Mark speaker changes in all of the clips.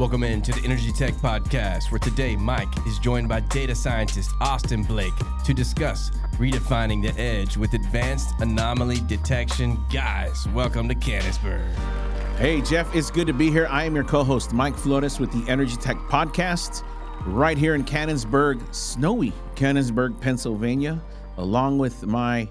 Speaker 1: Welcome into the Energy Tech Podcast, where today Mike is joined by data scientist Austin Blake to discuss redefining the edge with advanced anomaly detection. Guys, welcome to Canonsburg.
Speaker 2: Hey, Jeff, it's good to be here. I am your co-host, Mike Flores, with the Energy Tech Podcast, right here in Canonsburg, snowy Canonsburg, Pennsylvania, along with my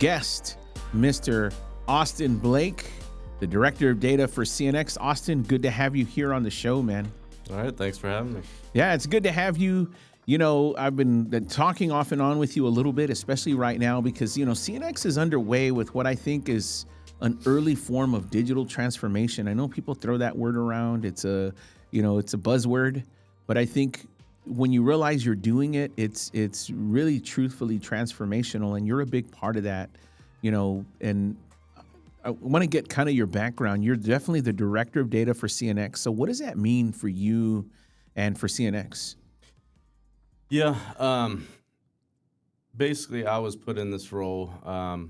Speaker 2: guest, Mr. Austin Blake, the Director of Data for CNX. Austin, good to have you here on the show, man.
Speaker 3: All right, thanks for having me.
Speaker 2: Yeah, it's good to have you. You know, I've been talking off and on with you a little bit, especially right now, because, you know, CNX is underway with what I think is an early form of digital transformation. I know people throw that word around. It's a buzzword, but I think when you realize you're doing it, it's really truthfully transformational, and you're a big part of that, you know. And I want to get kind of your background. You're definitely the Director of Data for CNX. So what does that mean for you and for CNX?
Speaker 3: Yeah, basically I was put in this role a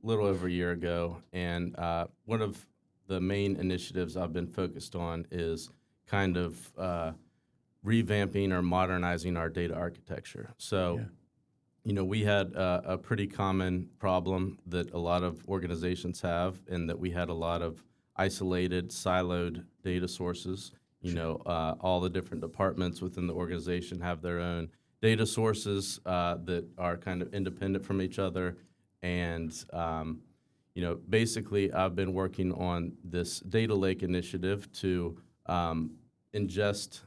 Speaker 3: little over a year ago, and one of the main initiatives I've been focused on is kind of revamping or modernizing our data architecture. So, you know, we had a pretty common problem that a lot of organizations have, and that we had a lot of isolated, siloed data sources. You know, all the different departments within the organization have their own data sources that are kind of independent from each other. And, you know, basically I've been working on this data lake initiative to ingest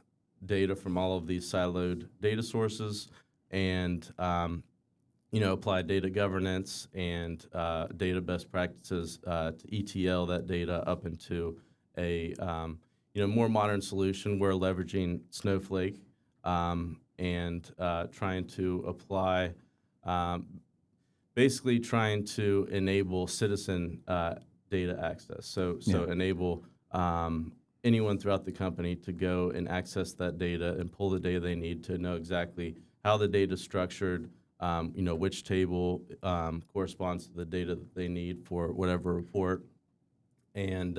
Speaker 3: data from all of these siloed data sources and, you know, apply data governance and data best practices to ETL that data up into a, you know, more modern solution. We're leveraging Snowflake and trying to apply, basically trying to enable citizen data access. So enable anyone throughout the company to go and access that data and pull the data they need to know exactly how the data is structured, you know, which table corresponds to the data that they need for whatever report, and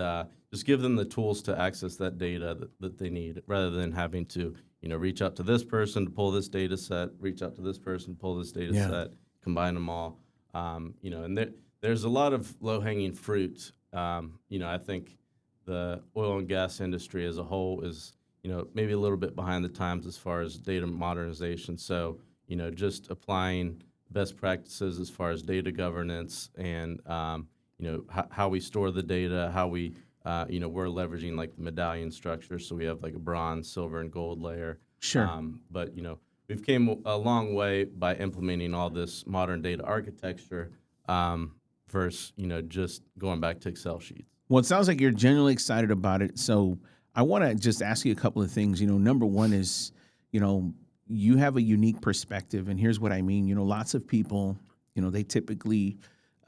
Speaker 3: just give them the tools to access that data that they need, rather than having to, you know, reach out to this person to pull this data set, reach out to this person, pull this data set, combine them all. You know, and there's a lot of low-hanging fruit. You know, I think the oil and gas industry as a whole is, you know, maybe a little bit behind the times as far as data modernization. So, you know, just applying best practices as far as data governance and, you know, how we store the data, how we, you know, we're leveraging like the medallion structure. So we have like a bronze, silver, and gold layer.
Speaker 2: Sure.
Speaker 3: But, you know, we've came a long way by implementing all this modern data architecture versus, you know, just going back to Excel sheets.
Speaker 2: Well, it sounds like you're genuinely excited about it. So I want to just ask you a couple of things. You know, number one is, you know, you have a unique perspective, and here's what I mean. You know, lots of people, you know, they typically,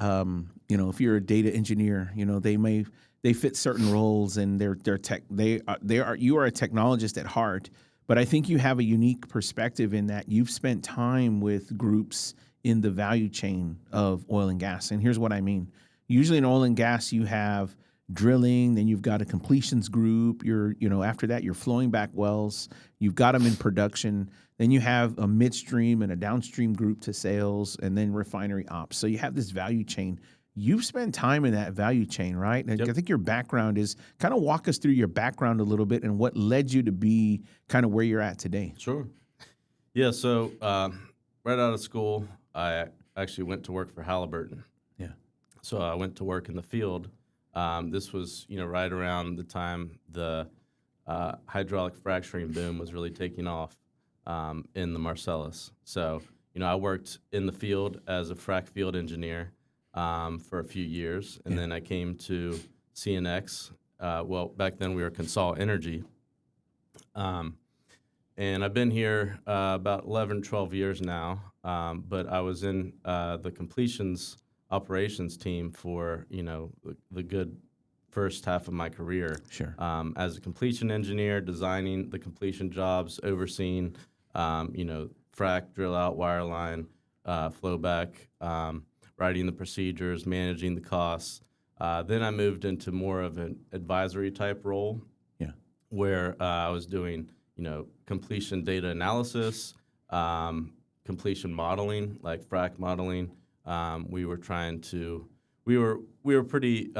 Speaker 2: you know, if you're a data engineer, you know, they fit certain roles, and you are a technologist at heart. But I think you have a unique perspective in that you've spent time with groups in the value chain of oil and gas. And here's what I mean. Usually in oil and gas, you have drilling, then you've got a completions group. After that, you're flowing back wells. You've got them in production. Then you have a midstream and a downstream group to sales, and then refinery ops. So you have this value chain. You've spent time in that value chain, right? And I think your background is kind of walk us through your background a little bit and what led you to be kind of where you're at today.
Speaker 3: Sure. Yeah. So right out of school, I actually went to work for Halliburton.
Speaker 2: Yeah.
Speaker 3: So I went to work in the field. This was, you know, right around the time the hydraulic fracturing boom was really taking off in the Marcellus. So, you know, I worked in the field as a frac field engineer for a few years, and then I came to CNX. Well, back then we were Consol Energy. And I've been here about 11, 12 years now, but I was in the completions operations team for, you know, the good first half of my career.
Speaker 2: Sure.
Speaker 3: As a completion engineer, designing the completion jobs, overseeing, you know, frac, drill out, wireline, flowback, writing the procedures, managing the costs. Then I moved into more of an advisory type role.
Speaker 2: Yeah.
Speaker 3: where I was doing, completion data analysis, completion modeling, like frac modeling. We were pretty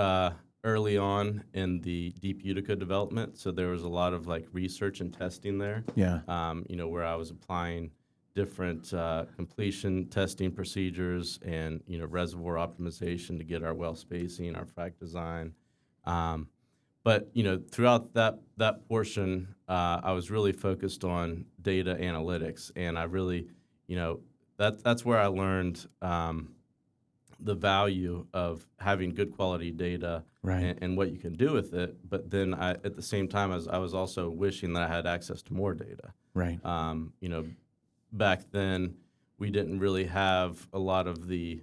Speaker 3: early on in the Deep Utica development, so there was a lot of like research and testing there.
Speaker 2: Yeah.
Speaker 3: Where I was applying different completion testing procedures and reservoir optimization to get our well spacing, our frac design. But throughout that portion, I was really focused on data analytics, and I really, that's where I learned the value of having good quality data
Speaker 2: Right.
Speaker 3: and what you can do with it. But then at the same time, I was also wishing that I had access to more data.
Speaker 2: Right.
Speaker 3: Back then, we didn't really have a lot of the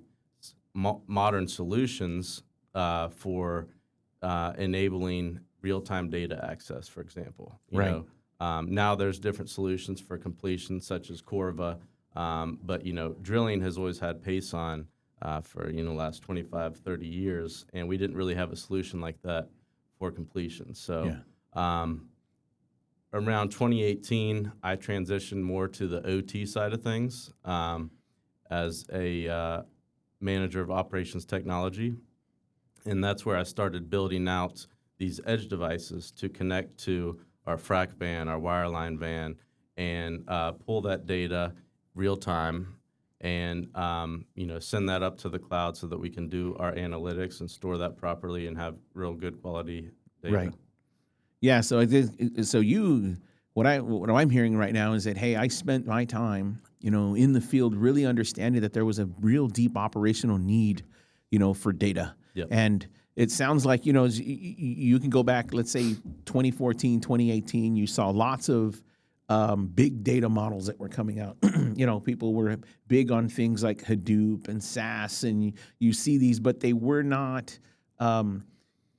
Speaker 3: modern solutions for enabling real-time data access, for example.
Speaker 2: Right.
Speaker 3: Now there's different solutions for completion, such as Corva, but drilling has always had Pason for the last 25, 30 years, and we didn't really have a solution like that for completion. So around 2018, I transitioned more to the OT side of things as a manager of operations technology. And that's where I started building out these edge devices to connect to our frac van, our wireline van, and pull that data real time and send that up to the cloud so that we can do our analytics and store that properly and have real good quality data.
Speaker 2: Right. Yeah. So what I'm hearing right now is that, hey, I spent my time, in the field really understanding that there was a real deep operational need, for data.
Speaker 3: Yep.
Speaker 2: And it sounds like, you can go back, let's say 2014, 2018, you saw lots of big data models that were coming out. People were big on things like Hadoop and SAS, and you see these, but they were not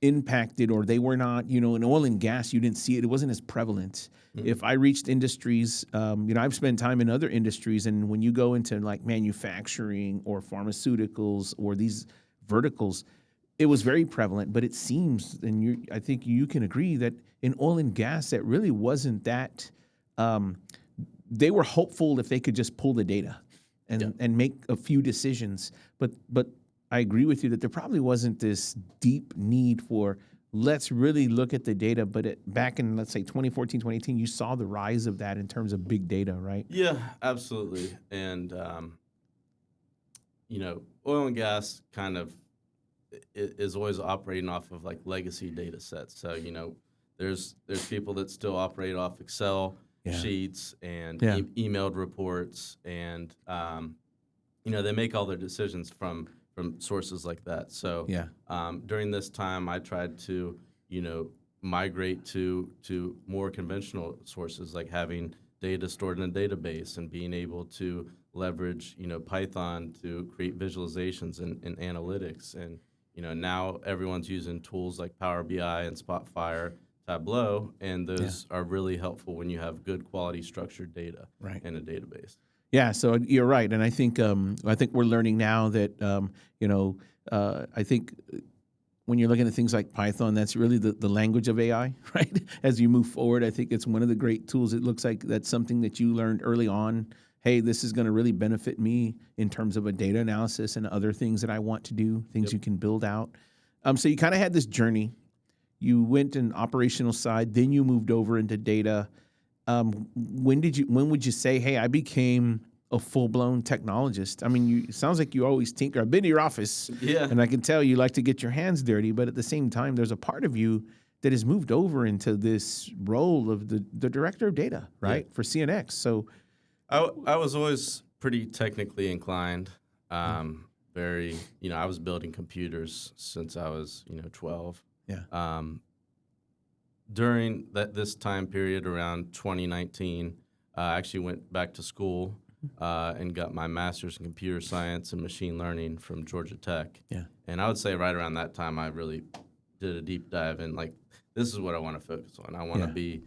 Speaker 2: impacted, or they were not, in oil and gas, you didn't see it. It wasn't as prevalent. Mm-hmm. If I reached industries, I've spent time in other industries, and when you go into like manufacturing or pharmaceuticals or these verticals, it was very prevalent. But it seems, and I think you can agree, that in oil and gas, that really wasn't that. They were hopeful if they could just pull the data and make a few decisions. But I agree with you that there probably wasn't this deep need for, let's really look at the data. But back in, let's say, 2014, 2018, you saw the rise of that in terms of big data, right?
Speaker 3: Yeah, absolutely. And, oil and gas kind of is always operating off of like legacy data sets. So, there's people that still operate off Excel sheets and emailed reports, and, they make all their decisions from sources like that. So during this time, I tried to, migrate to more conventional sources, like having data stored in a database and being able to leverage, Python to create visualizations and analytics. And, now everyone's using tools like Power BI and Spotfire, Tableau, and those are really helpful when you have good quality structured data in a database.
Speaker 2: Yeah, so you're right, and I think we're learning now that I think when you're looking at things like Python, that's really the language of AI, right? As you move forward, I think it's one of the great tools. It looks like that's something that you learned early on. Hey, this is going to really benefit me in terms of a data analysis and other things that I want to do, things you can build out. So you kind of had this journey. You went in operational side, then you moved over into data. When would you say, hey, I became a full-blown technologist? I mean, it sounds like you always tinker. I've been to your office, and I can tell you like to get your hands dirty, but at the same time, there's a part of you that has moved over into this role of the director of data, right, for CNX. So
Speaker 3: I was always pretty technically inclined. I was building computers since I was, 12.
Speaker 2: Yeah.
Speaker 3: During this time period around 2019, I actually went back to school and got my master's in computer science and machine learning from Georgia Tech.
Speaker 2: Yeah.
Speaker 3: And I would say right around that time, I really did a deep dive in, like, this is what I want to focus on. I want to be,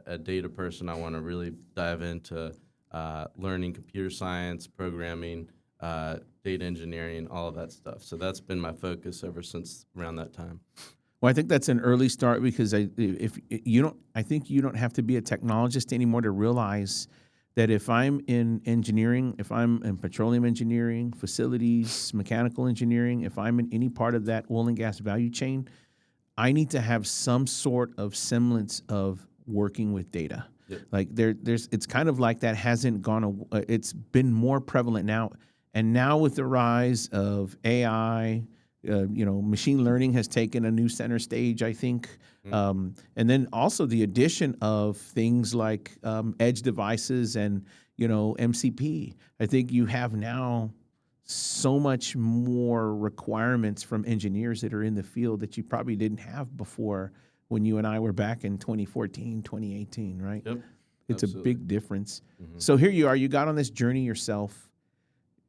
Speaker 3: a data person. I want to really dive into learning computer science, programming, data engineering, all of that stuff. So that's been my focus ever since around that time.
Speaker 2: Well, I think that's an early start because if you don't, I think you don't have to be a technologist anymore to realize that if I'm in engineering, if I'm in petroleum engineering, facilities, mechanical engineering, if I'm in any part of that oil and gas value chain, I need to have some sort of semblance of working with data.
Speaker 3: Yep.
Speaker 2: Like there's, it's kind of like that hasn't gone. It's been more prevalent now, and now with the rise of AI, machine learning has taken a new center stage, I think. And then also the addition of things like edge devices and MCP. I think you have now so much more requirements from engineers that are in the field that you probably didn't have before when you and I were back in 2014, 2018, right?
Speaker 3: Yep.
Speaker 2: It's
Speaker 3: Absolutely.
Speaker 2: a big difference. So here you are, you got on this journey yourself.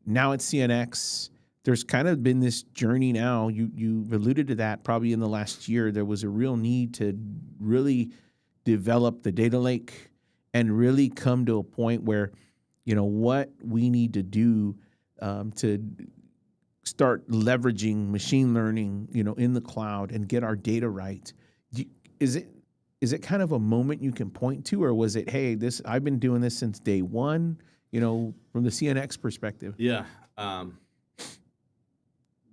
Speaker 2: Now at CNX, there's kind of been this journey now. You've alluded to that probably in the last year. There was a real need to really develop the data lake and really come to a point where, what we need to do to start leveraging machine learning, in the cloud and get our data right. Is it kind of a moment you can point to, or was it, hey, I've been doing this since day one, from the CNX perspective?
Speaker 3: Yeah.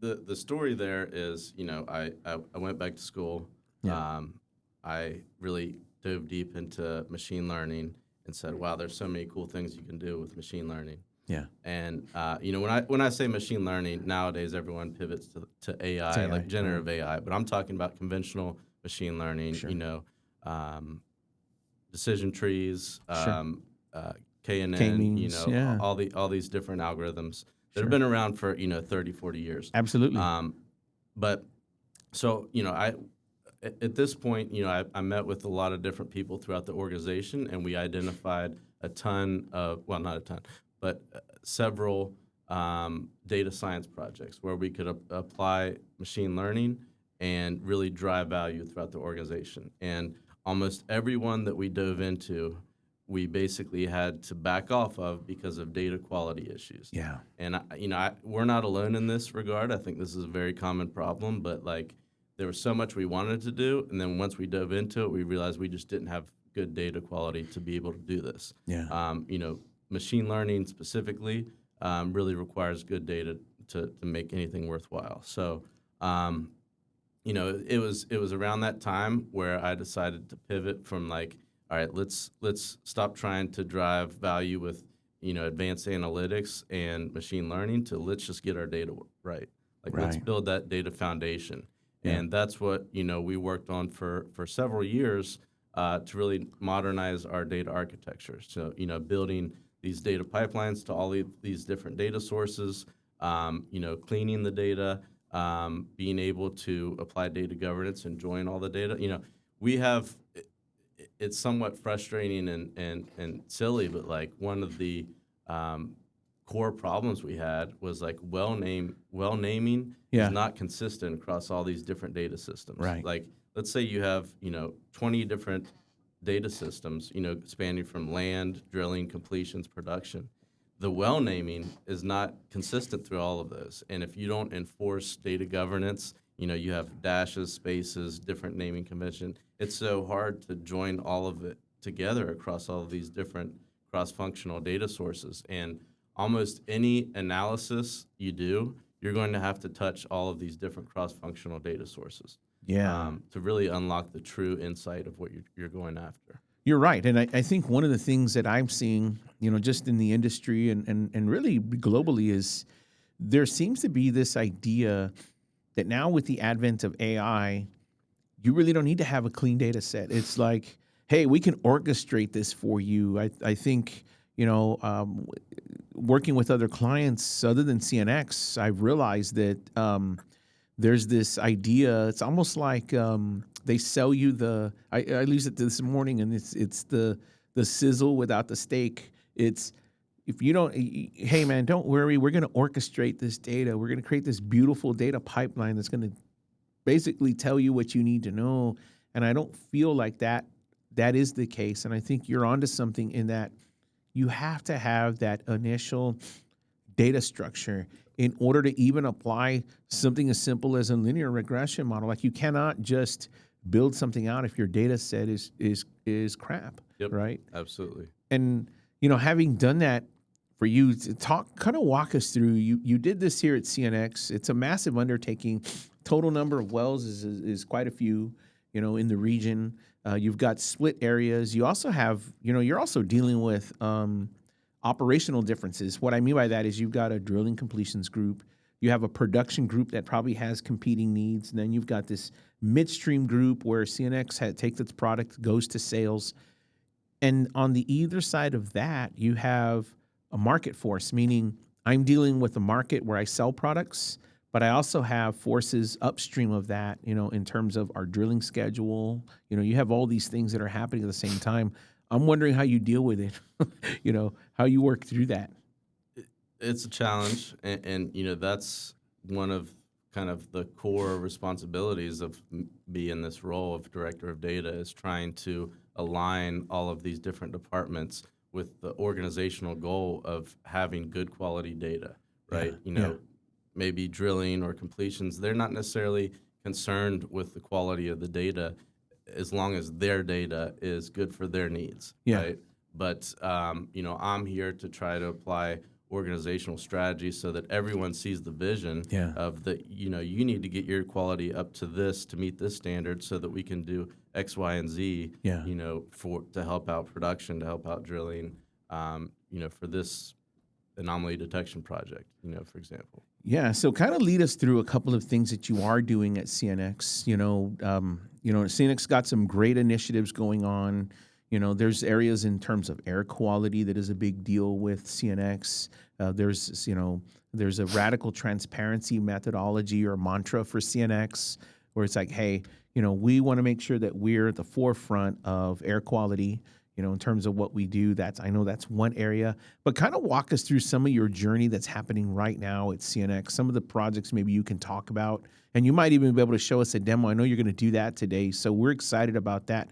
Speaker 3: The story there is, I went back to school.
Speaker 2: Yeah.
Speaker 3: I really dove deep into machine learning and said, wow, there's so many cool things you can do with machine learning.
Speaker 2: Yeah.
Speaker 3: And when I say machine learning, nowadays everyone pivots to AI, like generative AI, but I'm talking about conventional machine learning.
Speaker 2: Sure.
Speaker 3: Decision trees,
Speaker 2: Sure.
Speaker 3: KNN,
Speaker 2: K-means, yeah.
Speaker 3: all these different algorithms that
Speaker 2: Sure.
Speaker 3: have been around for 30, 40 years.
Speaker 2: Absolutely.
Speaker 3: But so at this point, I met with a lot of different people throughout the organization, and we identified not a ton, but several data science projects where we could apply machine learning and really drive value throughout the organization. And almost everyone that we dove into, we basically had to back off of because of data quality issues.
Speaker 2: Yeah.
Speaker 3: And we're not alone in this regard. I think this is a very common problem, but there was so much we wanted to do, and then once we dove into it, we realized we just didn't have good data quality to be able to do this.
Speaker 2: Yeah.
Speaker 3: Machine learning specifically really requires good data to make anything worthwhile. So, it was around that time where I decided to pivot from all right, let's stop trying to drive value with advanced analytics and machine learning to let's just get our data right. Let's build that data foundation.
Speaker 2: Yeah.
Speaker 3: And that's what we worked on for several years to really modernize our data architecture. So building these data pipelines to all these different data sources, cleaning the data, being able to apply data governance and join all the data. We have it's somewhat frustrating and silly, but one of the core problems we had was well naming is not consistent across all these different data systems.
Speaker 2: Right.
Speaker 3: Let's say you have 20 different data systems, spanning from land, drilling, completions, production. The well naming is not consistent through all of those, and if you don't enforce data governance, you have dashes, spaces, different naming convention. It's so hard to join all of it together across all of these different cross-functional data sources. And almost any analysis you do, you're going to have to touch all of these different cross-functional data sources.
Speaker 2: Yeah.
Speaker 3: To really unlock the true insight of what you're going after.
Speaker 2: You're right. And I think one of the things that I'm seeing, just in the industry and really globally is there seems to be this idea that now with the advent of AI, you really don't need to have a clean data set. It's like, hey, we can orchestrate this for you. I think, working with other clients other than CNX, I've realized that there's this idea. It's almost like they sell you I used it this morning, and it's the sizzle without the steak. It's if you don't, hey man, don't worry. We're going to orchestrate this data. We're going to create this beautiful data pipeline that's going to basically tell you what you need to know. And I don't feel like that is the case. And I think you're onto something in that you have to have that initial data structure in order to even apply something as simple as a linear regression model. Like you cannot just build something out if your data set is crap,
Speaker 3: Yep.
Speaker 2: right?
Speaker 3: Absolutely.
Speaker 2: And having done that for you, to kind of walk us through. You did this here at CNX. It's a massive undertaking. Total number of wells is quite a few, in the region. You've got split areas. You also have, you're also dealing with operational differences. What I mean by that is you've got a drilling completions group. You have a production group that probably has competing needs. And then you've got this midstream group where CNX takes its product, goes to sales. And on the either side of that, you have a market force, meaning I'm dealing with a market where I sell products, but I also have forces upstream of that, in terms of our drilling schedule. You have all these things that are happening at the same time. I'm wondering how you deal with it, how you work through that.
Speaker 3: It's a challenge, and that's one of kind of the core responsibilities of being this role of director of data, is trying to align all of these different departments with the organizational goal of having good quality data, right? Maybe drilling or completions, they're not necessarily concerned with the quality of the data as long as their data is good for their needs, right? But, I'm here to try to apply organizational strategy so that everyone sees the vision of you need to get your quality up to this to meet this standard so that we can do X, Y, and Z, to help out production, to help out drilling, for this anomaly detection project, for example.
Speaker 2: Yeah, so kind of lead us through a couple of things that you are doing at CNX. CNX got some great initiatives going on. There's areas in terms of air quality that is a big deal with CNX. There's a radical transparency methodology or mantra for CNX where it's like, hey, we want to make sure that we're at the forefront of air quality, in terms of what we do. I know that's one area, but kind of walk us through some of your journey that's happening right now at CNX, some of the projects maybe you can talk about, and you might even be able to show us a demo. I know you're going to do that today, so we're excited about that.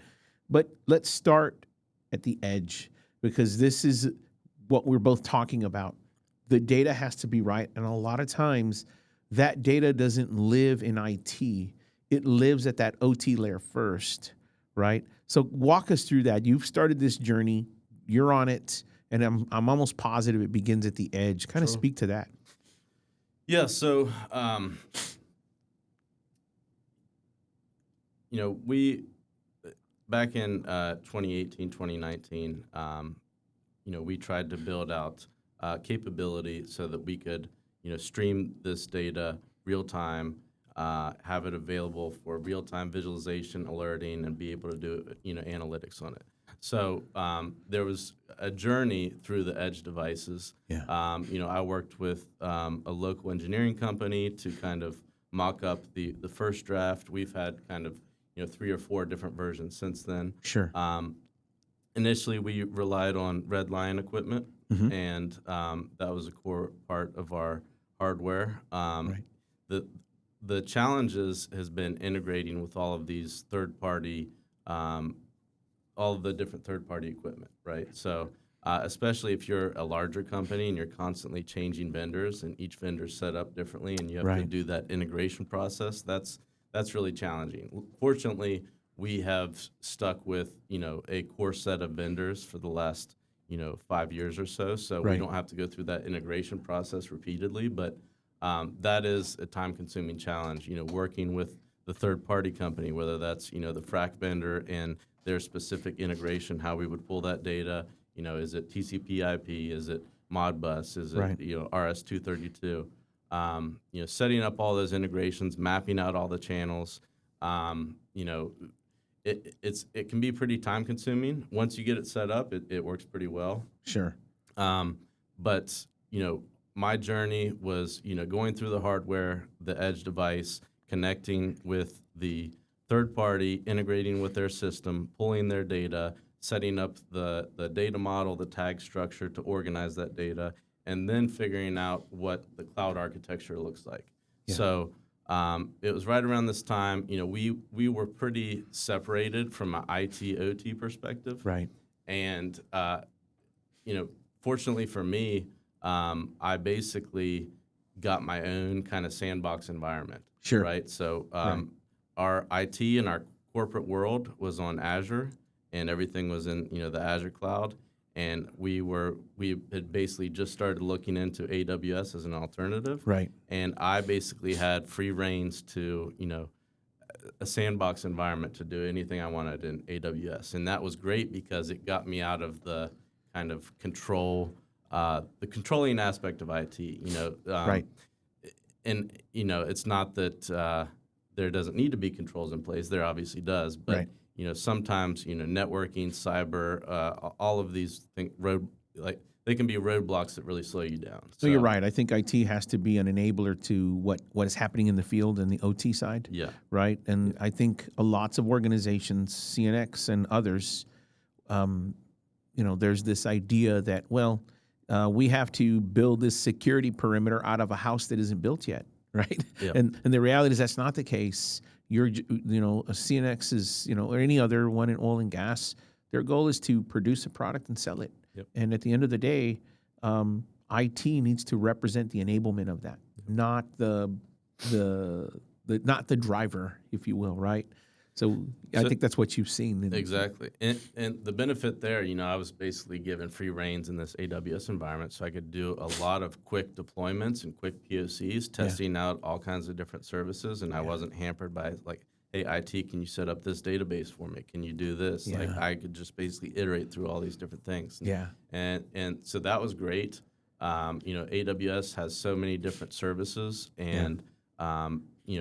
Speaker 2: But let's start at the edge, because this is what we're both talking about. The data has to be right, and a lot of times that data doesn't live in IT. It lives at that OT layer first, right? So walk us through that. You've started this journey. You're on it, and I'm almost positive it begins at the edge. Kind of speak to that.
Speaker 3: Yeah, so, we, back in 2018, 2019, we tried to build out capability so that we could, stream this data real time, have it available for real time visualization, alerting, and be able to do, analytics on it. So there was a journey through the edge devices. I worked with a local engineering company to kind of mock up the first draft. We've had kind of 3 or 4 different versions since then.
Speaker 2: Sure.
Speaker 3: Initially, we relied on red line equipment, and that was a core part of our hardware.
Speaker 2: Right.
Speaker 3: The challenges has been integrating with all of these third-party, all of the different third-party equipment, right? So especially if you're a larger company and you're constantly changing vendors and each vendor's set up differently and you have to do that integration process, that's really challenging. Fortunately, we have stuck with, a core set of vendors for the last, 5 years or so. So we don't have to go through that integration process repeatedly, but that is a time-consuming challenge, working with the third-party company, whether that's, the frac vendor and their specific integration, how we would pull that data, is it TCP/IP, is it Modbus, is it, RS-232, setting up all those integrations, mapping out all the channels, it can be pretty time-consuming. Once you get it set up, it works pretty well.
Speaker 2: Sure.
Speaker 3: But, my journey was, going through the hardware, the edge device, connecting with the third party, integrating with their system, pulling their data, setting up the data model, the tag structure to organize that data, and then figuring out what the cloud architecture looks like. So it was right around this time, we were pretty separated from an IT OT perspective.
Speaker 2: Right.
Speaker 3: And, fortunately for me, I basically got my own kind of sandbox environment.
Speaker 2: Sure.
Speaker 3: Right. So
Speaker 2: Right.
Speaker 3: our IT and our corporate world was on Azure, and everything was in the Azure cloud. And we had basically just started looking into AWS as an alternative.
Speaker 2: Right.
Speaker 3: And I basically had free reins to a sandbox environment to do anything I wanted in AWS, and that was great because it got me out of the kind of the controlling aspect of IT.
Speaker 2: Right.
Speaker 3: And it's not that there doesn't need to be controls in place. There obviously does, but
Speaker 2: Right.
Speaker 3: Sometimes networking, cyber, all of these things, they can be roadblocks that really slow you down.
Speaker 2: So you're right. I think IT has to be an enabler to what is happening in the field and the OT side.
Speaker 3: Yeah.
Speaker 2: Right. And I think lots of organizations, CNX and others, there's this idea that, we have to build this security perimeter out of a house that isn't built yet. Right.
Speaker 3: Yeah.
Speaker 2: And the reality is that's not the case. A CNX is, or any other one in oil and gas, their goal is to produce a product and sell it.
Speaker 3: Yep.
Speaker 2: And at the end of the day, IT needs to represent the enablement of that, not the not the driver, if you will, right? So I think that's what you've seen.
Speaker 3: Exactly. And the benefit there, I was basically given free reins in this AWS environment, so I could do a lot of quick deployments and quick POCs, testing out all kinds of different services, and I wasn't hampered by hey, IT, can you set up this database for me? Can you do this?
Speaker 2: Yeah.
Speaker 3: I could just basically iterate through all these different things.
Speaker 2: Yeah.
Speaker 3: And so that was great. AWS has so many different services and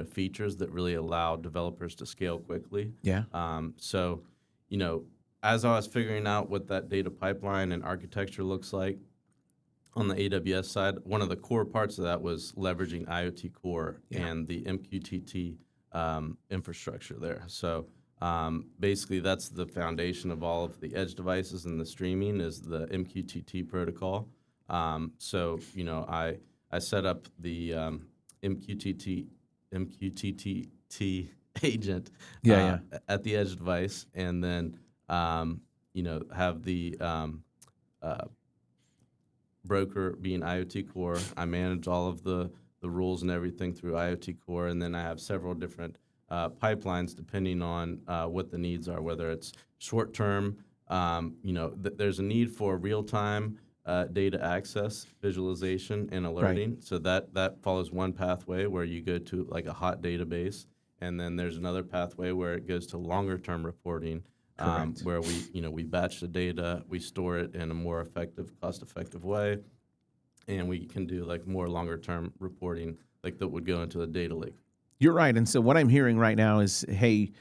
Speaker 3: features that really allow developers to scale quickly.
Speaker 2: Yeah.
Speaker 3: So, as I was figuring out what that data pipeline and architecture looks like on the AWS side, one of the core parts of that was leveraging IoT Core and the MQTT infrastructure there. So basically, that's the foundation of all of the edge devices and the streaming is the MQTT protocol. So, I set up the MQTT agent at the edge device, and then have the broker being IoT Core. I manage all of the rules and everything through IoT Core, and then I have several different pipelines depending on what the needs are, whether it's short term. There's a need for real time data access, visualization, and alerting. Right. So that follows one pathway where you go to a hot database, and then there's another pathway where it goes to longer term reporting, where we batch the data, we store it in a more effective, cost effective way, and we can do more longer term reporting that would go into the data lake.
Speaker 2: You're right. And so what I'm hearing right now is, hey,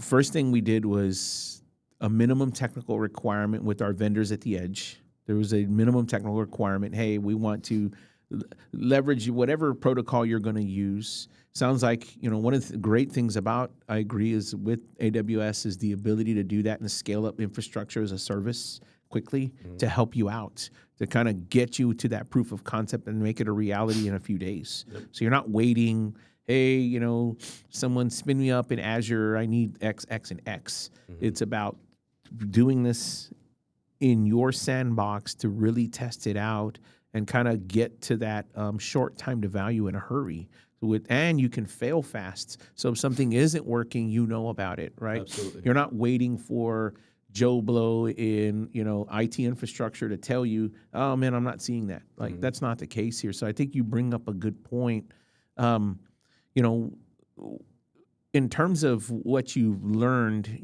Speaker 2: first thing we did was a minimum technical requirement with our vendors at the edge. There was a minimum technical requirement. Hey, we want to leverage whatever protocol you're going to use. Sounds like, one of the great things about, I agree, is with AWS is the ability to do that and scale up infrastructure as a service quickly to help you out, to kind of get you to that proof of concept and make it a reality in a few days. Yep. So you're not waiting, hey, someone spin me up in Azure, I need X, X, and X. It's about doing this in your sandbox to really test it out and kind of get to that short time to value in a hurry. And you can fail fast. So if something isn't working, about it, right?
Speaker 3: Absolutely.
Speaker 2: You're not waiting for Joe Blow in, IT infrastructure to tell you, oh man, I'm not seeing that. That's not the case here. So I think you bring up a good point. In terms of what you've learned,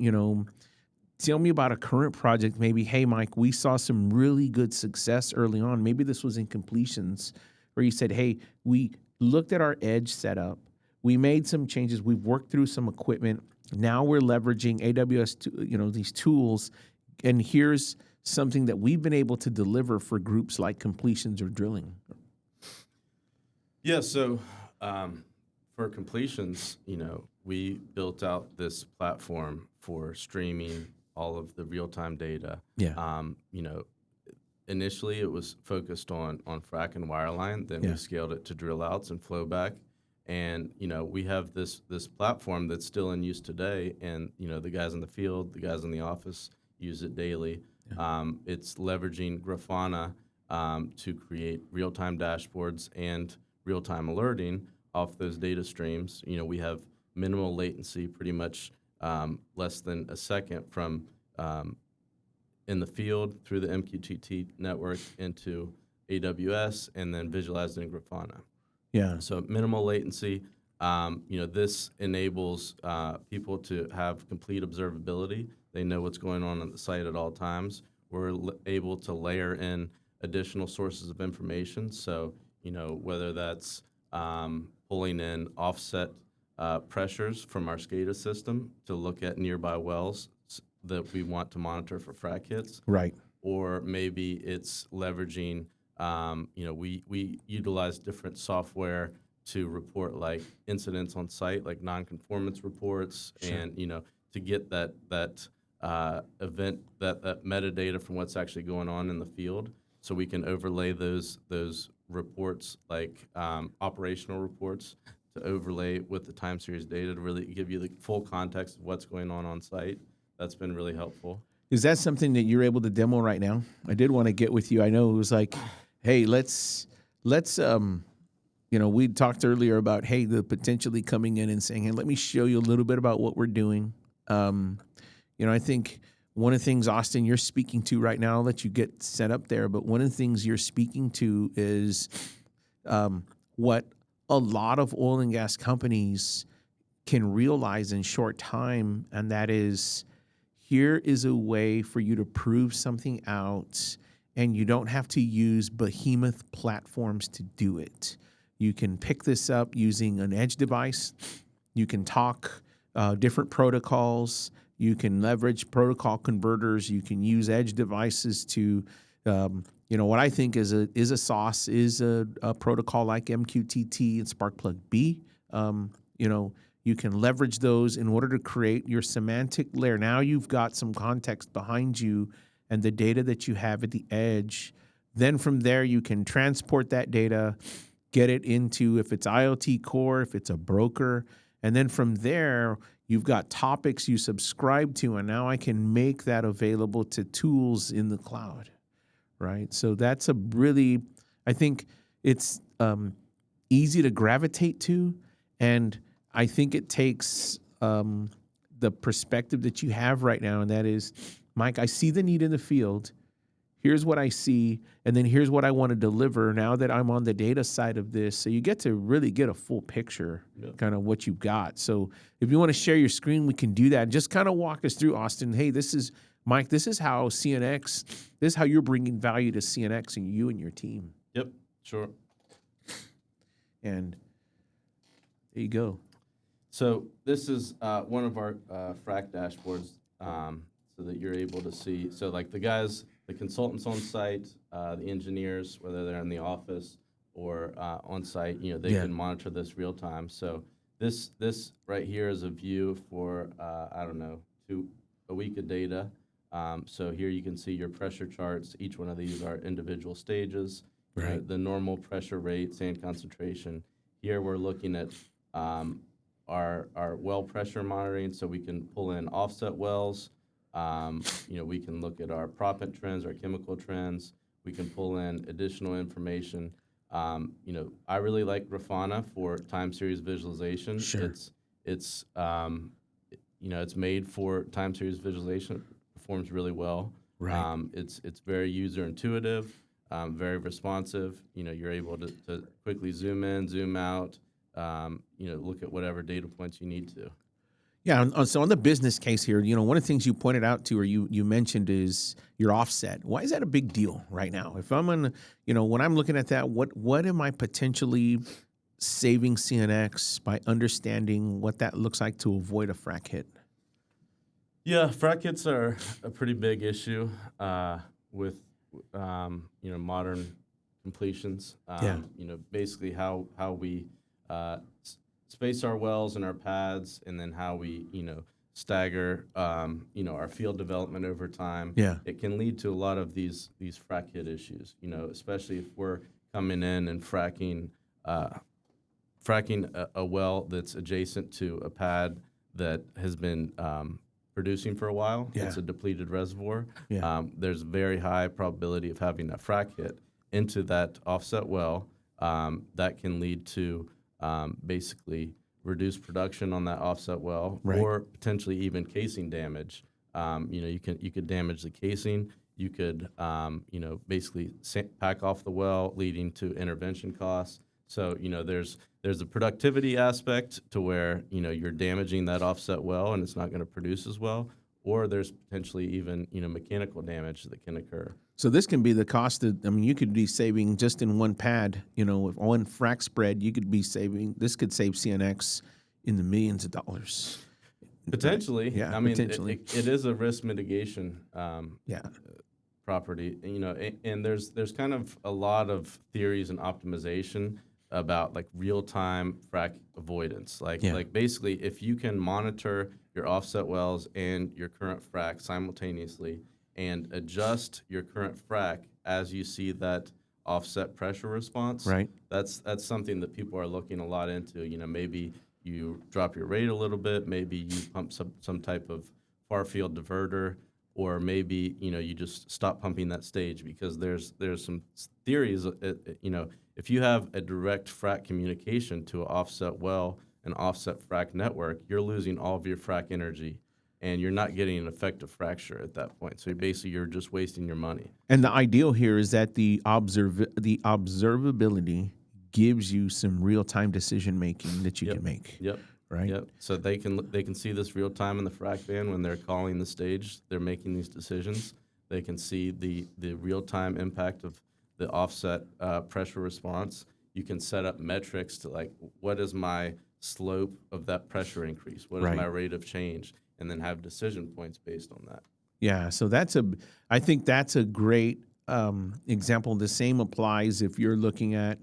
Speaker 2: tell me about a current project. Maybe, hey, Mike, we saw some really good success early on. Maybe this was in completions where you said, hey, we looked at our edge setup. We made some changes. We've worked through some equipment. Now we're leveraging AWS, these tools. And here's something that we've been able to deliver for groups like completions or drilling.
Speaker 3: Yeah, so for completions, we built out this platform for streaming all of the real-time data.
Speaker 2: Yeah.
Speaker 3: Initially it was focused on frac and wireline. Then we scaled it to drill outs and flowback. And, we have this platform that's still in use today. And, the guys in the field, the guys in the office use it daily. Yeah. It's leveraging Grafana to create real-time dashboards and real-time alerting off those data streams. We have minimal latency, pretty much less than a second from in the field through the MQTT network into AWS and then visualized in Grafana.
Speaker 2: Yeah.
Speaker 3: So minimal latency. This enables people to have complete observability. They know what's going on the site at all times. We're able to layer in additional sources of information. So, whether that's pulling in offset pressures from our SCADA system to look at nearby wells that we want to monitor for frac hits.
Speaker 2: Right.
Speaker 3: Or maybe it's leveraging, we utilize different software to report like incidents on site, like non-conformance reports,
Speaker 2: Sure.
Speaker 3: and to get that event, that metadata from what's actually going on in the field, so we can overlay those reports, like operational reports, to overlay with the time series data to really give you the full context of what's going on site. That's been really helpful.
Speaker 2: Is that something that you're able to demo right now? I did want to get with you. I know it was like, hey, let's we talked earlier about, hey, the potentially coming in and saying, hey, let me show you a little bit about what we're doing. I think one of the things, Austin, you're speaking to right now, I'll let you get set up there, but one of the things you're speaking to is what a lot of oil and gas companies can realize in short time, and that is, here is a way for you to prove something out, and you don't have to use behemoth platforms to do it. You can pick this up using an edge device. You can talk different protocols. You can leverage protocol converters. You can use edge devices to, what I think is a sauce is a protocol like MQTT and Sparkplug B. You can leverage those in order to create your semantic layer. Now you've got some context behind you and the data that you have at the edge. Then from there, you can transport that data, get it into, if it's IoT Core, if it's a broker. And then from there, you've got topics you subscribe to, and now I can make that available to tools in the cloud, right? So that's I think it's easy to gravitate to, and I think it takes the perspective that you have right now, and that is, Mike, I see the need in the field. Here's what I see, and then here's what I want to deliver now that I'm on the data side of this. So you get to really get a full picture, kind of what you've got. So if you want to share your screen, we can do that. Just kind of walk us through, Austin. Hey, this is Mike. This is how CNX. This is how you're bringing value to CNX and you and your team.
Speaker 3: Yep, sure.
Speaker 2: And there you go.
Speaker 3: So this is one of our frac dashboards, so that you're able to see. So like the consultants on site, the engineers, whether they're in the office or on site, they can monitor this real time. So this right here is a view for a week of data. So here you can see your pressure charts. Each one of these are individual stages.
Speaker 2: Right.
Speaker 3: The normal pressure rate, sand concentration. Here we're looking at our well pressure monitoring, so we can pull in offset wells. We can look at our proppant trends, our chemical trends. We can pull in additional information. I really like Grafana for time series visualization.
Speaker 2: Sure.
Speaker 3: It's made for time series visualization. It performs really well.
Speaker 2: Right.
Speaker 3: It's very user intuitive, very responsive. You're able to quickly zoom in, zoom out. Look at whatever data points you need to.
Speaker 2: Yeah, so on the business case here, one of the things you pointed out to, or you mentioned, is your offset. Why is that a big deal right now? If I'm when I'm looking at that, what am I potentially saving CNX by understanding what that looks like to avoid a frac hit?
Speaker 3: Yeah, frac hits are a pretty big issue with modern completions. Basically how we space our wells and our pads, and then how we, stagger, our field development over time.
Speaker 2: Yeah.
Speaker 3: It can lead to a lot of these frac hit issues, especially if we're coming in and fracking a well that's adjacent to a pad that has been producing for a while.
Speaker 2: Yeah.
Speaker 3: It's a depleted reservoir.
Speaker 2: Yeah.
Speaker 3: There's very high probability of having a frac hit. into that offset well, that can lead to basically reduced production on that offset well,
Speaker 2: Right.
Speaker 3: or potentially even casing damage. You could damage the casing. You could basically pack off the well, leading to intervention costs. So there's a productivity aspect to where you're damaging that offset well and it's not going to produce as well, or there's potentially even mechanical damage that can occur.
Speaker 2: So this can be the cost of, you could be saving just in one pad, with one frac spread, this could save CNX in the millions of dollars.
Speaker 3: Potentially.
Speaker 2: Right? Yeah,
Speaker 3: Potentially. It is a risk mitigation property, and there's kind of a lot of theories and optimization about like real-time frac avoidance. Like basically, if you can monitor your offset wells and your current frac simultaneously and adjust your current frac as you see that offset pressure response,
Speaker 2: right?
Speaker 3: That's something that people are looking a lot into. Maybe you drop your rate a little bit, maybe you pump some type of far field diverter, or maybe you just stop pumping that stage, because there's some theories. If you have a direct frac communication to an offset well, an offset frac network, you're losing all of your frac energy, and you're not getting an effective fracture at that point. So basically, you're just wasting your money.
Speaker 2: And the ideal here is that the observability gives you some real time decision making that you can make.
Speaker 3: Yep.
Speaker 2: Right.
Speaker 3: Yep. So they can see this real time in the frac band when they're calling the stage. They're making these decisions. They can see the real time impact of the offset pressure response. You can set up metrics to like, what is my slope of that pressure increase? What is my rate of change? And then have decision points based on that.
Speaker 2: Yeah. So I think that's a great example. The same applies if you're looking at,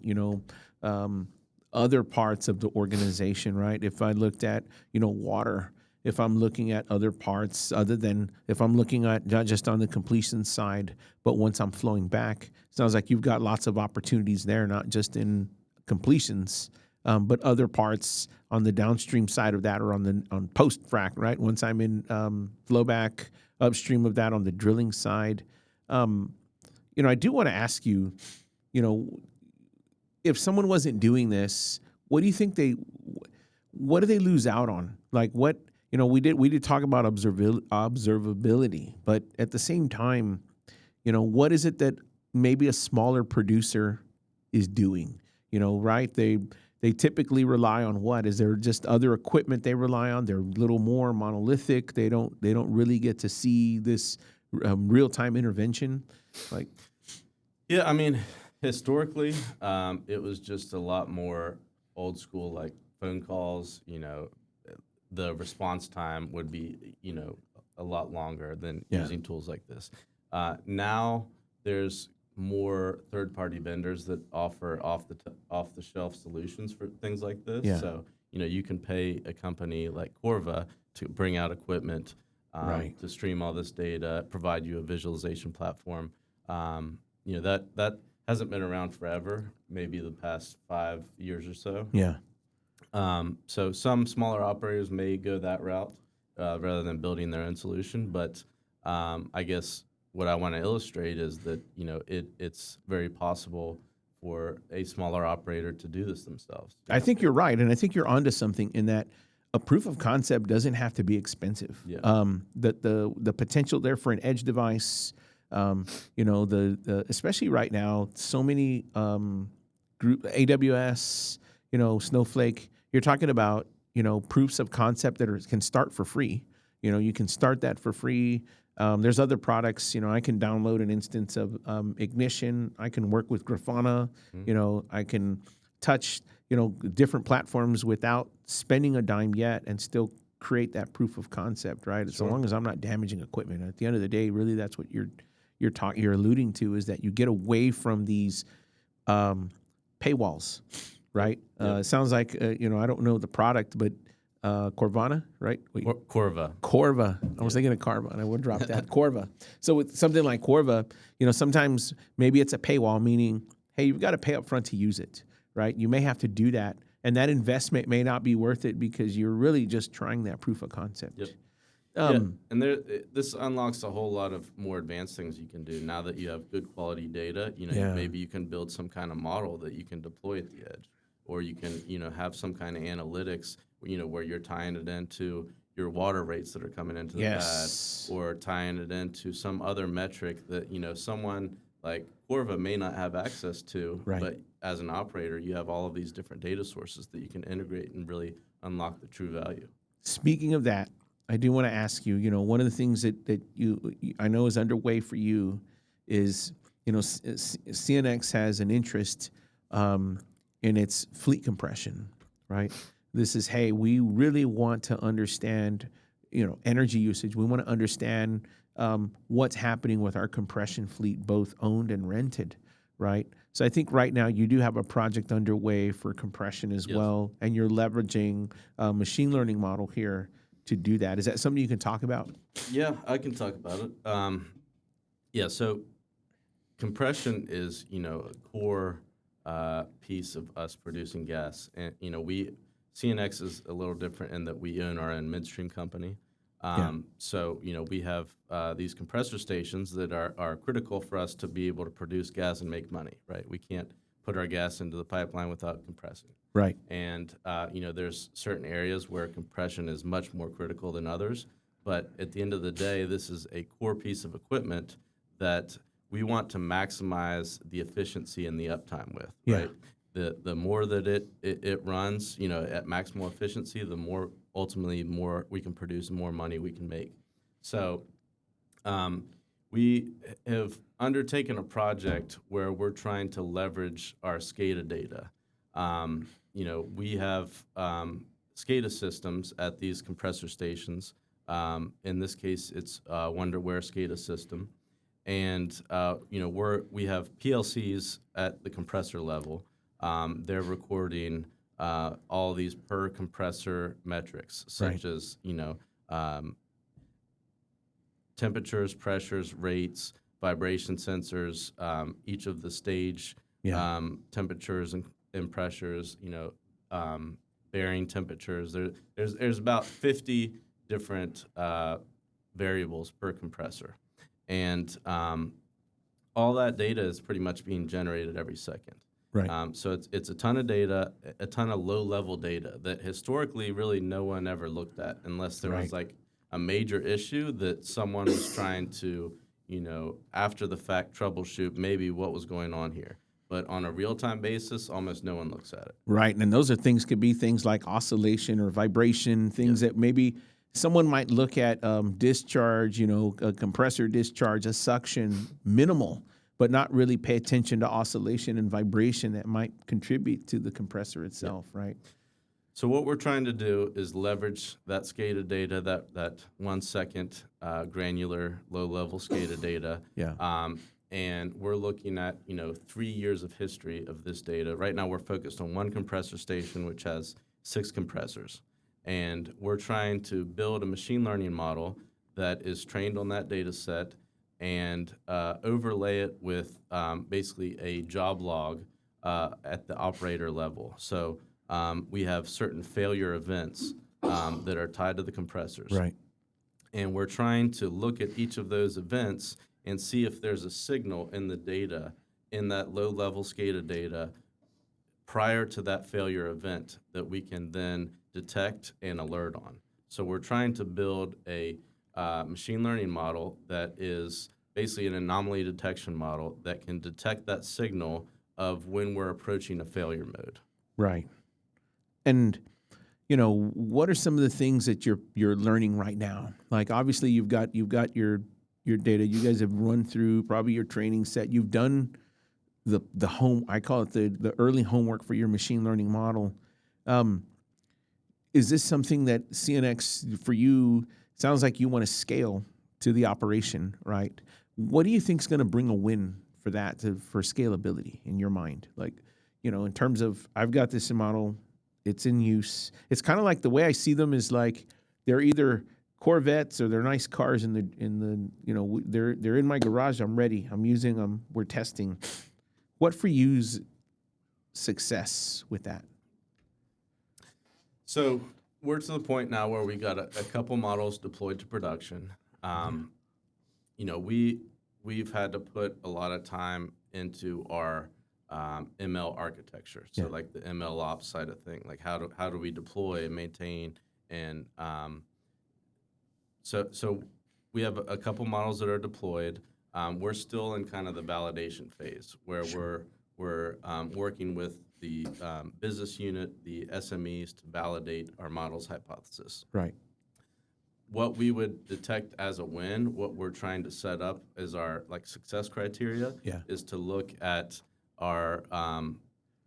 Speaker 2: other parts of the organization, right? If I looked at, water, if I'm looking at other parts, other than if I'm looking at not just on the completion side, but once I'm flowing back, sounds like you've got lots of opportunities there, not just in completions, but other parts on the downstream side of that, or on post frac, right? Once I'm in flowback, upstream of that on the drilling side. I do want to ask you, if someone wasn't doing this, what do you think what do they lose out on? Like what, we did talk about observability, but at the same time, what is it that maybe a smaller producer is doing? Right? They typically rely on what? Is there just other equipment they rely on? They're a little more monolithic. They don't really get to see this real time intervention. Like,
Speaker 3: yeah, historically, it was just a lot more old school, like phone calls. The response time would be, a lot longer than using tools like this. Now there's more third-party vendors that offer off-the-shelf solutions for things like this.
Speaker 2: Yeah.
Speaker 3: So, you can pay a company like Corva to bring out equipment to stream all this data, provide you a visualization platform. That hasn't been around forever, maybe the past 5 years or so.
Speaker 2: Yeah.
Speaker 3: So some smaller operators may go that route rather than building their own solution. But I guess what I want to illustrate is that it's very possible for a smaller operator to do this themselves.
Speaker 2: I think you're right, and I think you're onto something in that a proof of concept doesn't have to be expensive.
Speaker 3: Yeah.
Speaker 2: The potential there for an edge device, especially right now, so many AWS, Snowflake. You're talking about proofs of concept that can start for free. You can start that for free. There's other products. I can download an instance of Ignition. I can work with Grafana. I can touch different platforms without spending a dime yet, and still create that proof of concept. Right. So long as I'm not damaging equipment. At the end of the day, really, that's what you're alluding to, is that you get away from these paywalls. Right. It sounds like I don't know the product, but Corvana, right?
Speaker 3: Corva.
Speaker 2: I was thinking of Carva, and I would drop that. Corva. So with something like Corva, sometimes maybe it's a paywall, meaning, hey, you've got to pay up front to use it, right? You may have to do that, and that investment may not be worth it because you're really just trying that proof of concept.
Speaker 3: Yep. And this unlocks a whole lot of more advanced things you can do now that you have good quality data. Maybe you can build some kind of model that you can deploy at the edge, or you can have some kind of analytics where you're tying it into your water rates that are coming into the pad, or tying it into some other metric that someone like Corva may not have access to.
Speaker 2: Right.
Speaker 3: But as an operator, you have all of these different data sources that you can integrate and really unlock the true value.
Speaker 2: Speaking of that, I do want to ask you, one of the things that I know is underway for you is, CNX has an interest in its fleet compression, right? This is, hey, we really want to understand, energy usage. We want to understand what's happening with our compression fleet, both owned and rented, right? So I think right now you do have a project underway for compression as well, and you're leveraging a machine learning model here to do that. Is that something you can talk about?
Speaker 3: Yeah, I can talk about it. So compression is, a core piece of us producing gas. And, CNX is a little different in that we own our own midstream company. So, we have these compressor stations that are critical for us to be able to produce gas and make money, right? We can't put our gas into the pipeline without compressing.
Speaker 2: Right.
Speaker 3: And, there's certain areas where compression is much more critical than others. But at the end of the day, this is a core piece of equipment that we want to maximize the efficiency and the uptime with, right? The more that it runs, at maximal efficiency, the more ultimately more we can produce, more money we can make. So we have undertaken a project where we're trying to leverage our SCADA data. We have SCADA systems at these compressor stations. In this case, it's a Wonderware SCADA system. And, we have PLCs at the compressor level. They're recording all these per compressor metrics, such as, temperatures, pressures, rates, vibration sensors, each of the stage temperatures and pressures, bearing temperatures. There's about 50 different variables per compressor. And all that data is pretty much being generated every second.
Speaker 2: Right.
Speaker 3: So it's a ton of data, a ton of low-level data that historically really no one ever looked at unless there was like a major issue that someone was trying to, after the fact troubleshoot maybe what was going on here. But on a real-time basis, almost no one looks at it.
Speaker 2: Right. And those could be things like oscillation or vibration, things that maybe someone might look at discharge, a compressor discharge, a suction, minimal, but not really pay attention to oscillation and vibration that might contribute to the compressor itself, right?
Speaker 3: So what we're trying to do is leverage that SCADA data, that 1 second granular low-level SCADA data. And we're looking at, 3 years of history of this data. Right now we're focused on one compressor station, which has 6 compressors. And we're trying to build a machine learning model that is trained on that data set and overlay it with basically a job log at the operator level. So we have certain failure events that are tied to the compressors.
Speaker 2: Right.
Speaker 3: And we're trying to look at each of those events and see if there's a signal in the data, in that low-level SCADA data, prior to that failure event that we can then detect and alert on. So we're trying to build a machine learning model that is basically an anomaly detection model that can detect that signal of when we're approaching a failure mode.
Speaker 2: Right. And what are some of the things that you're learning right now? Like obviously you've got your data. You guys have run through probably your training set. You've done the home, I call it the early homework for your machine learning model. Is this something that CNX for you sounds like you want to scale to the operation, right? What do you think is going to bring a win for that for scalability in your mind? Like, in terms of I've got this model, it's in use. It's kind of like the way I see them is like they're either Corvettes or they're nice cars in the they're in my garage. I'm ready. I'm using them. We're testing. What for you's success with that?
Speaker 3: So we're to the point now where we got a couple models deployed to production. You know, we've had to put a lot of time into our ML architecture. So
Speaker 2: Yeah.
Speaker 3: like the ML ops side of thing, like how do we deploy and maintain and so we have a couple models that are deployed. We're still in kind of the validation phase where we're working with the business unit, the SMEs to validate our model's hypothesis.
Speaker 2: Right.
Speaker 3: What we would detect as a win, what we're trying to set up as our like success criteria,
Speaker 2: Yeah.
Speaker 3: is to look at our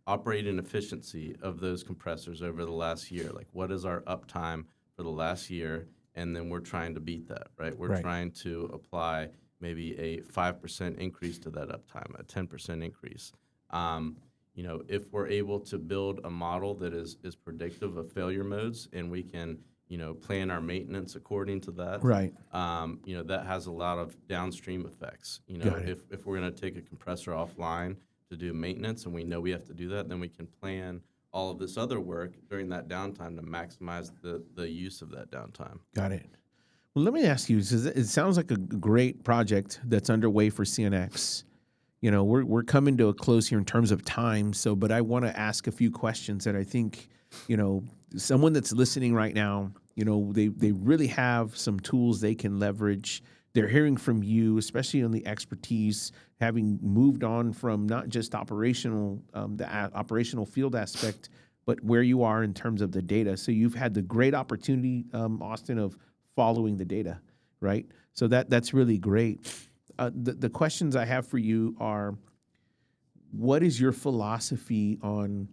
Speaker 3: operating efficiency of those compressors over the last year. Like, what is our uptime for the last year? And then we're trying to beat that, right? We're
Speaker 2: Right.
Speaker 3: trying to apply maybe a 5% increase to that uptime, a 10% increase. You know, if we're able to build a model that is predictive of failure modes, and we can, you know, plan our maintenance according to that,
Speaker 2: Right.
Speaker 3: you know, that has a lot of downstream effects. You know,
Speaker 2: Got it.
Speaker 3: if we're going to take a compressor offline to do maintenance, and we know we have to do that, then we can plan all of this other work during that downtime to maximize the use of that downtime.
Speaker 2: Got it. Well, let me ask you, it sounds like a great project that's underway for CNX. You know, we're coming to a close here in terms of time. So, but I want to ask a few questions that I think, you know, someone that's listening right now, you know, they really have some tools they can leverage. They're hearing from you, especially on the expertise, having moved on from not just operational, operational field aspect, but where you are in terms of the data. So you've had the great opportunity, Austin, of following the data, right? So that's really great. The questions I have for you are, what is your philosophy on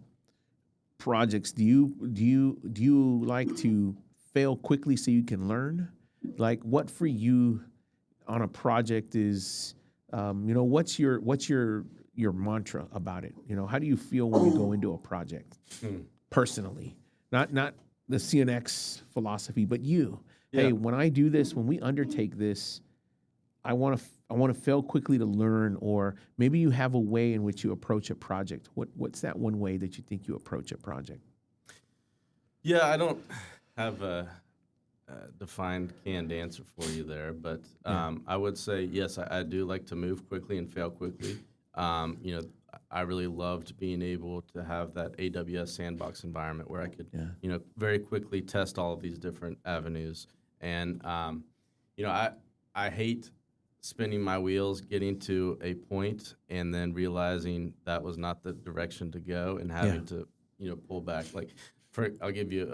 Speaker 2: projects? Do you like to fail quickly so you can learn? Like, what for you on a project is, you know, what's your mantra about it? You know, how do you feel when you go into a project personally? Not the CNX philosophy, but you.
Speaker 3: Yeah.
Speaker 2: Hey, when I do this, when we undertake this, I want to fail quickly to learn, or maybe you have a way in which you approach a project. What's that one way that you think you approach a project?
Speaker 3: Yeah, I don't have a defined canned answer for you there, but I would say yes, I do like to move quickly and fail quickly. You know, I really loved being able to have that AWS sandbox environment where I could, you know, very quickly test all of these different avenues. And you know, I hate spinning my wheels, getting to a point, and then realizing that was not the direction to go, and having to, you know, pull back. Like, I'll give you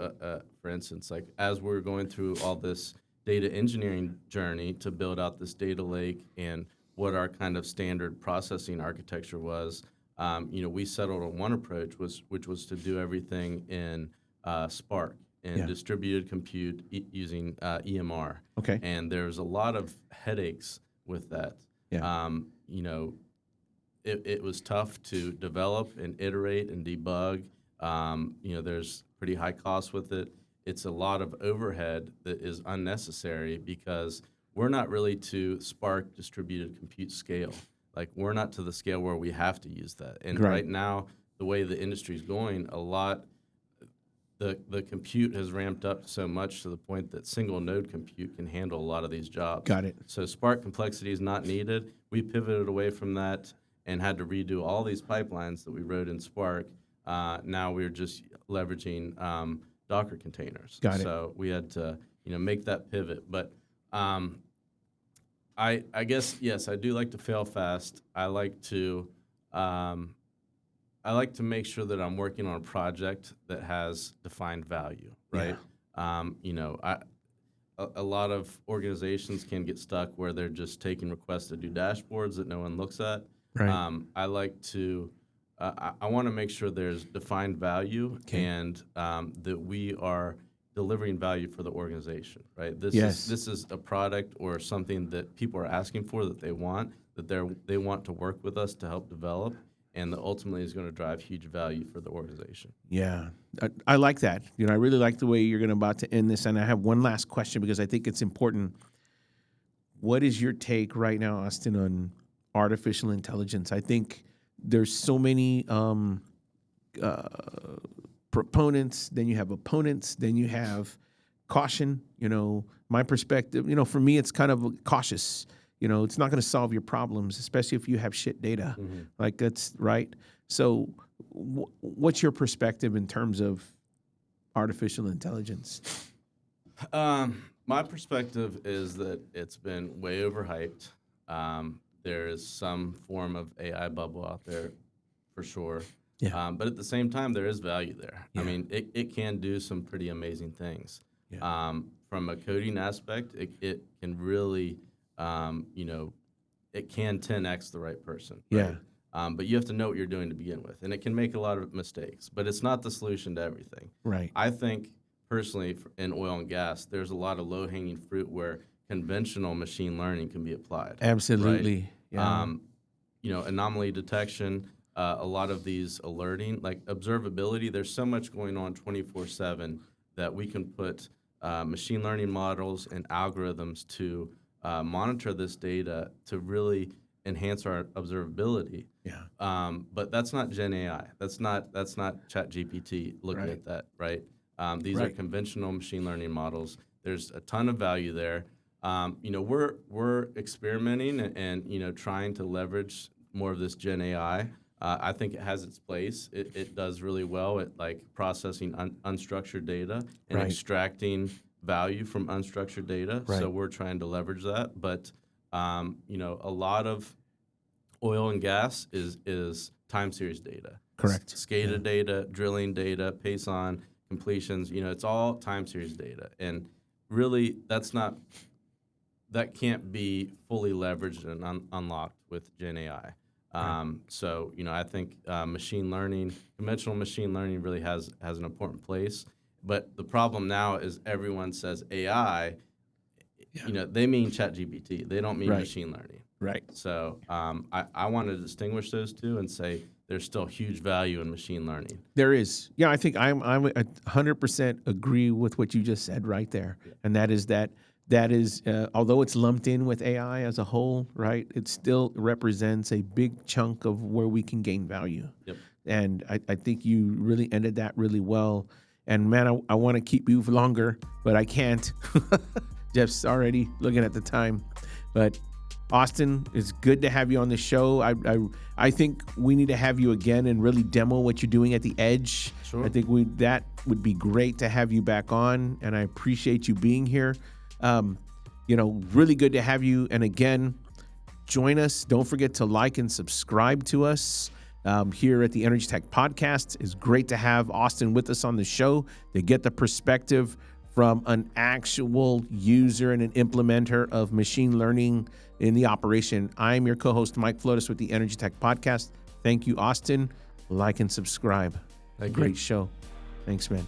Speaker 3: for instance, like as we're going through all this data engineering journey to build out this data lake and what our kind of standard processing architecture was, you know, we settled on one approach, which was to do everything in Spark and distributed compute using EMR.
Speaker 2: Okay.
Speaker 3: And there's a lot of headaches with that. You know, it was tough to develop and iterate and debug. You know, there's pretty high costs with it. It's a lot of overhead that is unnecessary because we're not really to Spark distributed compute scale. Like, we're not to the scale where we have to use that. And right now, the way the industry is going, the compute has ramped up so much to the point that single node compute can handle a lot of these jobs.
Speaker 2: Got it.
Speaker 3: So Spark complexity is not needed. We pivoted away from that and had to redo all these pipelines that we wrote in Spark. Now we're just leveraging Docker containers.
Speaker 2: Got it.
Speaker 3: So we had to, you know, make that pivot. But I guess yes, I do like to fail fast. I like to make sure that I'm working on a project that has defined value, right? You know, a lot of organizations can get stuck where they're just taking requests to do dashboards that no one looks at.
Speaker 2: Right.
Speaker 3: I like to, I want to make sure there's defined value and that we are delivering value for the organization, right? This is a product or something that people are asking for, that they want to work with us to help develop, and that ultimately is going to drive huge value for the organization.
Speaker 2: Yeah, I like that. You know, I really like the way you're about to end this. And I have one last question because I think it's important. What is your take right now, Austin, on artificial intelligence? I think there's so many proponents, then you have opponents, then you have caution. My perspective, for me, it's kind of cautious. It's not going to solve your problems, especially if you have shit data. Like that's right. So what's your perspective in terms of artificial intelligence?
Speaker 3: My perspective is that it's been way overhyped. There is some form of AI bubble out there for sure.
Speaker 2: Yeah.
Speaker 3: But at the same time, there is value there.
Speaker 2: Yeah.
Speaker 3: I mean, it can do some pretty amazing things.
Speaker 2: Yeah.
Speaker 3: From a coding aspect, it can really, it can 10x the right person. Right?
Speaker 2: Yeah.
Speaker 3: But you have to know what you're doing to begin with. And it can make a lot of mistakes, but it's not the solution to everything.
Speaker 2: Right.
Speaker 3: I think, personally, in oil and gas, there's a lot of low-hanging fruit where conventional machine learning can be applied.
Speaker 2: Absolutely.
Speaker 3: Right?
Speaker 2: Yeah.
Speaker 3: Anomaly detection, a lot of these alerting, like observability, there's so much going on 24/7 that we can put machine learning models and algorithms to monitor this data to really enhance our observability.
Speaker 2: Yeah.
Speaker 3: But that's not GenAI. That's not ChatGPT looking
Speaker 2: Right.
Speaker 3: at that, right? These are
Speaker 2: Right.
Speaker 3: conventional machine learning models. There's a ton of value there. We're experimenting and trying to leverage more of this GenAI. I think it has its place. It does really well at like processing unstructured data and
Speaker 2: Right.
Speaker 3: extracting value from unstructured data.
Speaker 2: Right.
Speaker 3: So we're trying to leverage that. But a lot of oil and gas is time series data.
Speaker 2: Correct.
Speaker 3: SCADA data, drilling data, pace on completions. It's all time series data, and really that can't be fully leveraged and unlocked with GenAI. So I think machine learning, conventional machine learning, really has an important place. But the problem now is everyone says AI.
Speaker 2: Yeah.
Speaker 3: They mean ChatGPT. They don't mean
Speaker 2: Right.
Speaker 3: machine learning.
Speaker 2: Right.
Speaker 3: So I want to distinguish those two and say there's still huge value in machine learning.
Speaker 2: There is. Yeah, I think I'm 100% agree with what you just said right there.
Speaker 3: Yeah.
Speaker 2: And that is although it's lumped in with AI as a whole, right? It still represents a big chunk of where we can gain value.
Speaker 3: Yep.
Speaker 2: And I think you really ended that really well. And man, I want to keep you for longer, but I can't. Jeff's already looking at the time. But Austin, it's good to have you on the show. I think we need to have you again and really demo what you're doing at the edge.
Speaker 3: Sure.
Speaker 2: I think that would be great to have you back on, and I appreciate you being here. Really good to have you. And again, join us. Don't forget to like and subscribe to us here at the Energy Tech Podcast. It's great to have Austin with us on the show to get the perspective from an actual user and an implementer of machine learning in the operation. I'm your co-host, Mike Flotis, with the Energy Tech Podcast. Thank you, Austin. Like and subscribe.
Speaker 3: Thank you.
Speaker 2: Great show. Thanks, man.